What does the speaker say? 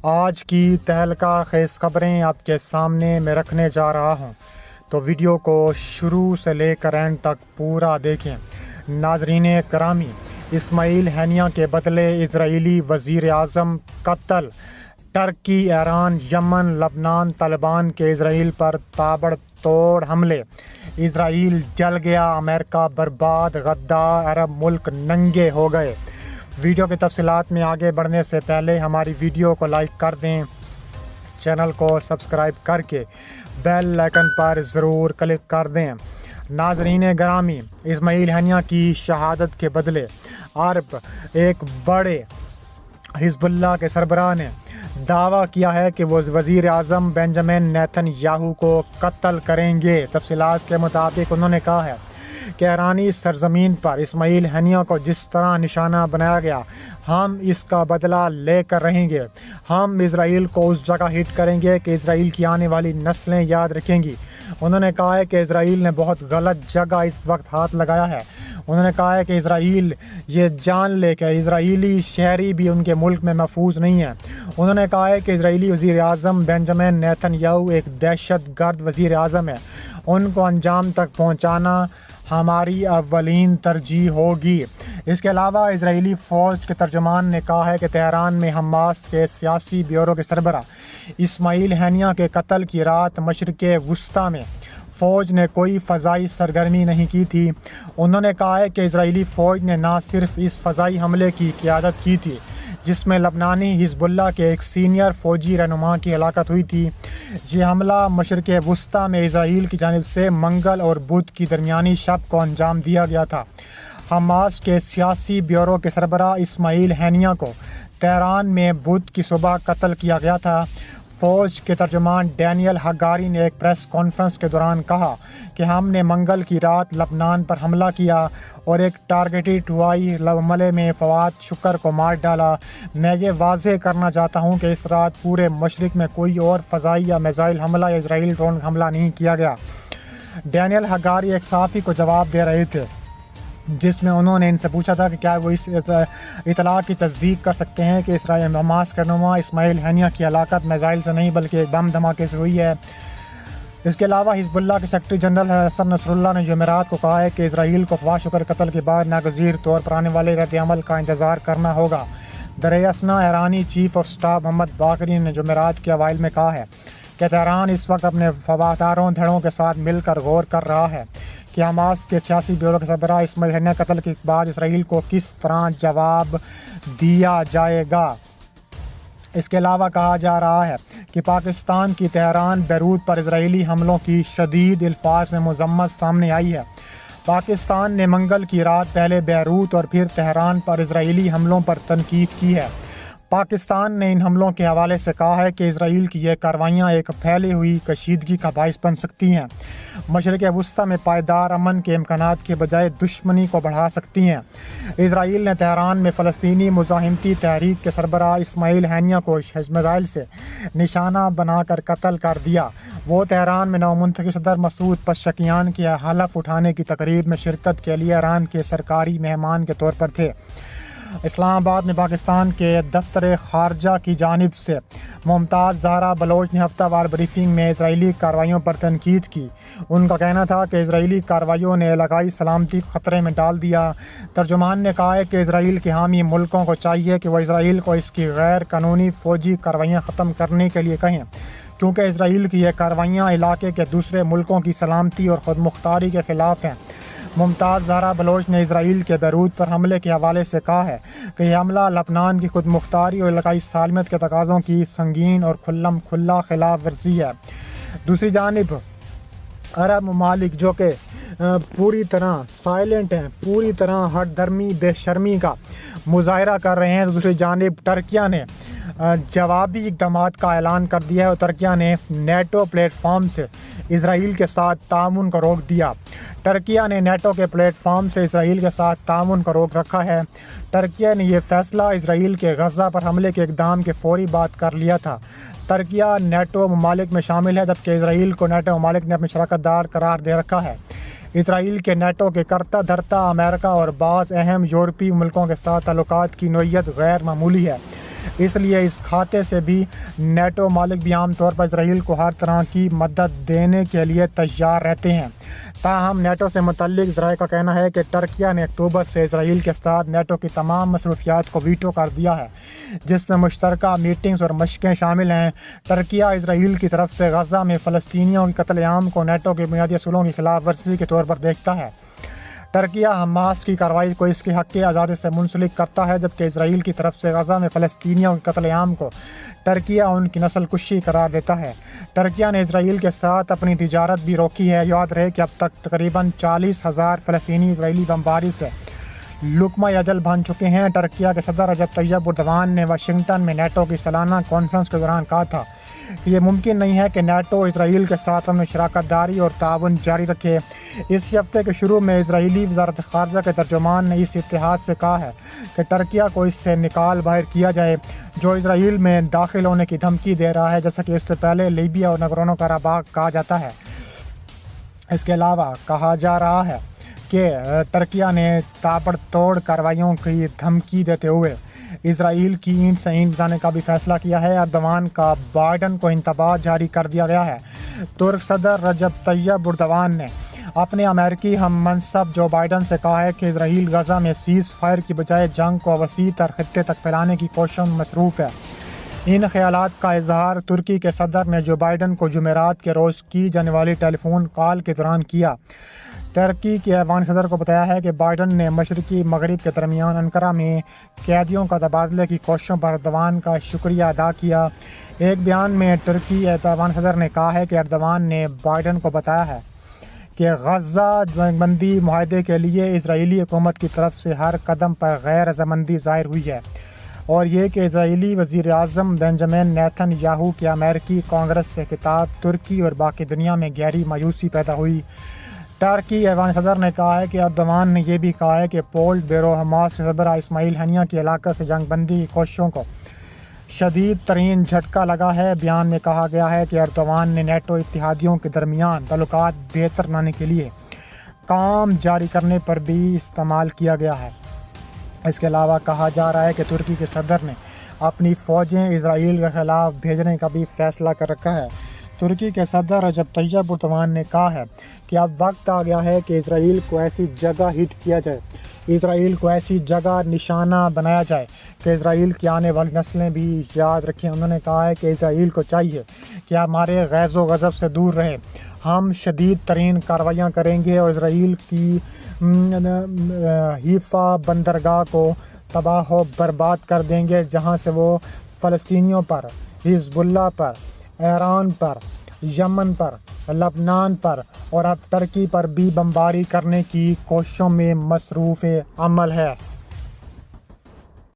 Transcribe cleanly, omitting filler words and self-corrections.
آج کی تہلکہ خیز خبریں آپ کے سامنے میں رکھنے جا رہا ہوں، تو ویڈیو کو شروع سے لے کر اینڈ تک پورا دیکھیں۔ ناظرین کرامی، اسماعیل ہنیہ کے بدلے اسرائیلی وزیر اعظم قتل۔ ترکی، ایران، یمن، لبنان، طالبان کے اسرائیل پر تابڑ توڑ حملے۔ اسرائیل جل گیا، امریکہ برباد، غدار عرب ملک ننگے ہو گئے۔ ویڈیو کی تفصیلات میں آگے بڑھنے سے پہلے ہماری ویڈیو کو لائک کر دیں، چینل کو سبسکرائب کر کے بیل آئیکن پر ضرور کلک کر دیں۔ ناظرین گرامی، اسماعیل ہنیہ کی شہادت کے بدلے عرب ایک بڑے حزب اللہ کے سربراہ نے دعویٰ کیا ہے کہ وہ وزیر اعظم بنجامن نیتن یاہو کو قتل کریں گے۔ تفصیلات کے مطابق انہوں نے کہا ہے کہ ایرانی سرزمین پر اسماعیل ہنیہ کو جس طرح نشانہ بنایا گیا، ہم اس کا بدلہ لے کر رہیں گے۔ ہم اسرائیل کو اس جگہ ہٹ کریں گے کہ اسرائیل کی آنے والی نسلیں یاد رکھیں گی۔ انہوں نے کہا ہے کہ اسرائیل نے بہت غلط جگہ اس وقت ہاتھ لگایا ہے۔ انہوں نے کہا ہے کہ اسرائیل یہ جان لے کہ اسرائیلی شہری بھی ان کے ملک میں محفوظ نہیں ہیں۔ انہوں نے کہا ہے کہ اسرائیلی وزیر اعظم بنجامن نیتن یاہو ایک دہشت گرد وزیر اعظم ہے۔ ان کو انجام تک پہنچانا ہماری اولین ترجیح ہوگی۔ اس کے علاوہ اسرائیلی فوج کے ترجمان نے کہا ہے کہ تہران میں حماس کے سیاسی بیورو کے سربراہ اسماعیل ہنیہ کے قتل کی رات مشرق وسطیٰ میں فوج نے کوئی فضائی سرگرمی نہیں کی تھی۔ انہوں نے کہا ہے کہ اسرائیلی فوج نے نہ صرف اس فضائی حملے کی قیادت کی تھی جس میں لبنانی حزب اللہ کے ایک سینئر فوجی رہنما کی ہلاکت ہوئی تھی۔ یہ حملہ مشرق وسطیٰ میں اسرائیل کی جانب سے منگل اور بدھ کی درمیانی شب کو انجام دیا گیا تھا۔ حماس کے سیاسی بیورو کے سربراہ اسماعیل ہنیہ کو تہران میں بدھ کی صبح قتل کیا گیا تھا۔ فوج کے ترجمان ڈینیل ہگاری نے ایک پریس کانفرنس کے دوران کہا کہ ہم نے منگل کی رات لبنان پر حملہ کیا اور ایک ٹارگیٹڈ ہوائی حملے میں فواد شکر کو مار ڈالا۔ میں یہ واضح کرنا چاہتا ہوں کہ اس رات پورے مشرق میں کوئی اور فضائی یا میزائل حملہ یا اسرائیلی ڈرون حملہ نہیں کیا گیا۔ ڈینیل ہگاری ایک صحافی کو جواب دے رہے تھے جس میں انہوں نے ان سے پوچھا تھا کہ کیا وہ اس اطلاع کی تصدیق کر سکتے ہیں کہ اسرائیل حماس کے رہنما اسماعیل ہنیہ کی ہلاکت میزائل سے نہیں بلکہ ایک بم دھماکے سے ہوئی ہے۔ اس کے علاوہ حزب اللہ کے سیکرٹری جنرل حسن نصر اللہ نے جمعرات کو کہا ہے کہ اسرائیل کو فواد شکر قتل کے بعد ناگزیر طور پر آنے والے رد عمل کا انتظار کرنا ہوگا۔ درِ اثنا ایرانی چیف آف اسٹاف محمد باقری نے جمعرات کے اوائل میں کہا ہے کہ تہران اس وقت اپنے وفاداروں دھڑوں کے ساتھ مل کر غور کر رہا ہے کہ حماس کے سیاسی بیورو کے سربراہ اسماعیل ہنیہ قتل کے بعد اسرائیل کو کس طرح جواب دیا جائے گا۔ اس کے علاوہ کہا جا رہا ہے کہ پاکستان کی تہران بیروت پر اسرائیلی حملوں کی شدید الفاظ میں مذمت سامنے آئی ہے۔ پاکستان نے منگل کی رات پہلے بیروت اور پھر تہران پر اسرائیلی حملوں پر تنقید کی ہے۔ پاکستان نے ان حملوں کے حوالے سے کہا ہے کہ اسرائیل کی یہ کارروائیاں ایک پھیلی ہوئی کشیدگی کا باعث بن سکتی ہیں، مشرق وسطیٰ میں پائیدار امن کے امکانات کے بجائے دشمنی کو بڑھا سکتی ہیں۔ اسرائیل نے تہران میں فلسطینی مزاحمتی تحریک کے سربراہ اسماعیل ہنیہ کو میزائل سے نشانہ بنا کر قتل کر دیا۔ وہ تہران میں نومنتخب صدر مسعود پزشکیان کے حلف اٹھانے کی تقریب میں شرکت کے لیے ایران کے سرکاری مہمان کے طور پر تھے۔ اسلام آباد میں پاکستان کے دفتر خارجہ کی جانب سے ممتاز زہرا بلوچ نے ہفتہ وار بریفنگ میں اسرائیلی کارروائیوں پر تنقید کی۔ ان کا کہنا تھا کہ اسرائیلی کارروائیوں نے علاقائی سلامتی کو خطرے میں ڈال دیا۔ ترجمان نے کہا ہے کہ اسرائیل کے حامی ملکوں کو چاہیے کہ وہ اسرائیل کو اس کی غیر قانونی فوجی کارروائیاں ختم کرنے کے لیے کہیں، کیونکہ اسرائیل کی یہ کارروائیاں علاقے کے دوسرے ملکوں کی سلامتی اور خود مختاری کے خلاف ہیں۔ ممتاز زہرا بلوچ نے اسرائیل کے بیروت پر حملے کے حوالے سے کہا ہے کہ یہ حملہ لبنان کی خود مختاری اور علاقائی سالمیت کے تقاضوں کی سنگین اور کھلا خلاف ورزی ہے۔ دوسری جانب عرب ممالک جو کہ پوری طرح سائلنٹ ہیں، پوری طرح ہٹ دھرمی بے شرمی کا مظاہرہ کر رہے ہیں، دوسری جانب ترکیہ نے جوابی اقدامات کا اعلان کر دیا ہے اور ترکیہ نے نیٹو پلیٹ فارم سے اسرائیل کے ساتھ تعاون کو روک دیا۔ ترکیہ نے نیٹو کے پلیٹ فارم سے اسرائیل کے ساتھ تعاون کو روک رکھا ہے۔ ترکیہ نے یہ فیصلہ اسرائیل کے غزہ پر حملے کے اقدام کے فوری بعد کر لیا تھا۔ ترکیہ نیٹو ممالک میں شامل ہے جبکہ اسرائیل کو نیٹو ممالک نے اپنی شراکت دار قرار دے رکھا ہے۔ اسرائیل کے نیٹو کے کرتا دھرتا امریکہ اور بعض اہم یورپی ملکوں کے ساتھ تعلقات کی نوعیت غیر معمولی ہے۔ اس لیے اس کھاتے سے بھی نیٹو مالک بھی عام طور پر اسرائیل کو ہر طرح کی مدد دینے کے لیے تیار رہتے ہیں۔ تاہم نیٹو سے متعلق ذرائع کا کہنا ہے کہ ترکیہ نے اکتوبر سے اسرائیل کے ساتھ نیٹو کی تمام مصروفیات کو ویٹو کر دیا ہے، جس میں مشترکہ میٹنگز اور مشقیں شامل ہیں۔ ترکیہ اسرائیل کی طرف سے غزہ میں فلسطینیوں کے قتل عام کو نیٹو کے بنیادی اصولوں کی خلاف ورزی کے طور پر دیکھتا ہے۔ ترکیہ حماس کی کارروائی کو اس کے حق آزادی سے منسلک کرتا ہے، جبکہ اسرائیل کی طرف سے غزہ میں فلسطینیوں کے قتل عام کو ترکیہ ان کی نسل کشی قرار دیتا ہے۔ ترکیہ نے اسرائیل کے ساتھ اپنی تجارت بھی روکی ہے۔ یاد رہے کہ اب تک تقریباً 40,000 فلسطینی اسرائیلی بمباری سے لقمہ اجل بن چکے ہیں۔ ترکیہ کے صدر رجب طیب اردوان نے واشنگٹن میں نیٹو کی سالانہ کانفرنس کے دوران کہا تھا کہ یہ ممکن نہیں ہے کہ نیٹو اسرائیل کے ساتھ اپنی شراکت داری اور تعاون جاری رکھے۔ اسی ہفتے کے شروع میں اسرائیلی وزارت خارجہ کے ترجمان نے اس اتحاد سے کہا ہے کہ ترکیہ کو اس سے نکال باہر کیا جائے جو اسرائیل میں داخل ہونے کی دھمکی دے رہا ہے، جیسا کہ اس سے پہلے لیبیا اور نگورنو قراباغ کہا جاتا ہے۔ اس کے علاوہ کہا جا رہا ہے کہ ترکیہ نے تابڑ توڑ کارروائیوں کی دھمکی دیتے ہوئے اسرائیل کی اینٹ سے اینٹ بجانے کا بھی فیصلہ کیا ہے۔ اردوان کا بائیڈن کو انتباہ جاری کر دیا گیا ہے۔ ترک صدر رجب طیب اردوان نے اپنے امریکی ہم منصب جو بائیڈن سے کہا ہے کہ اسرائیل غزہ میں سیز فائر کی بجائے جنگ کو وسیع تر خطے تک پھیلانے کی کوششوں میں مصروف ہے۔ ان خیالات کا اظہار ترکی کے صدر نے جو بائیڈن کو جمعرات کے روز کی جانے والی ٹیلی فون کال کے دوران کیا۔ ترکی کے افغان صدر کو بتایا ہے کہ بائیڈن نے مشرقی مغرب کے درمیان انقرہ میں قیدیوں کا تبادلے کی کوششوں پر اردوان کا شکریہ ادا کیا۔ ایک بیان میں ترکی افغان صدر نے کہا ہے کہ اردوان نے بائیڈن کو بتایا ہے کہ غزہ جنگ بندی معاہدے کے لیے اسرائیلی حکومت کی طرف سے ہر قدم پر غیر رضامندی ظاہر ہوئی ہے، اور یہ کہ اسرائیلی وزیر اعظم بنجامن نیتن یاہو کے امریکی کانگریس سے خطاب ترکی اور باقی دنیا میں گہری مایوسی پیدا ہوئی۔ ترکی افغان صدر نے کہا ہے کہ اردوان نے یہ بھی کہا ہے کہ پولٹ بیورو حماس کے سربراہ اسماعیل ہنیہ کے علاقے سے جنگ بندی کی کوششوں کو شدید ترین جھٹکا لگا ہے۔ بیان میں کہا گیا ہے کہ اردوان نے نیٹو اتحادیوں کے درمیان تعلقات بہتر بنانے کے لیے کام جاری کرنے پر بھی استعمال کیا گیا ہے۔ اس کے علاوہ کہا جا رہا ہے کہ ترکی کے صدر نے اپنی فوجیں اسرائیل کے خلاف بھیجنے کا بھی فیصلہ کر رکھا ہے۔ ترکی کے صدر رجب طیب اردوان نے کہا ہے کہ اب وقت آ گیا ہے کہ اسرائیل کو ایسی جگہ ہٹ کیا جائے، اسرائیل کو ایسی جگہ نشانہ بنایا جائے کہ اسرائیل کی آنے والی نسلیں بھی یاد رکھیں۔ انہوں نے کہا ہے کہ اسرائیل کو چاہیے کہ ہمارے غیظ و غضب سے دور رہے۔ ہم شدید ترین کارروائیاں کریں گے اور اسرائیل کی حیفا بندرگاہ کو تباہ و برباد کر دیں گے، جہاں سے وہ فلسطینیوں پر، حزب اللہ پر، ایران پر، یمن پر، لبنان پر اور اب ترکی پر بھی بمباری کرنے کی کوششوں میں مصروف عمل ہے۔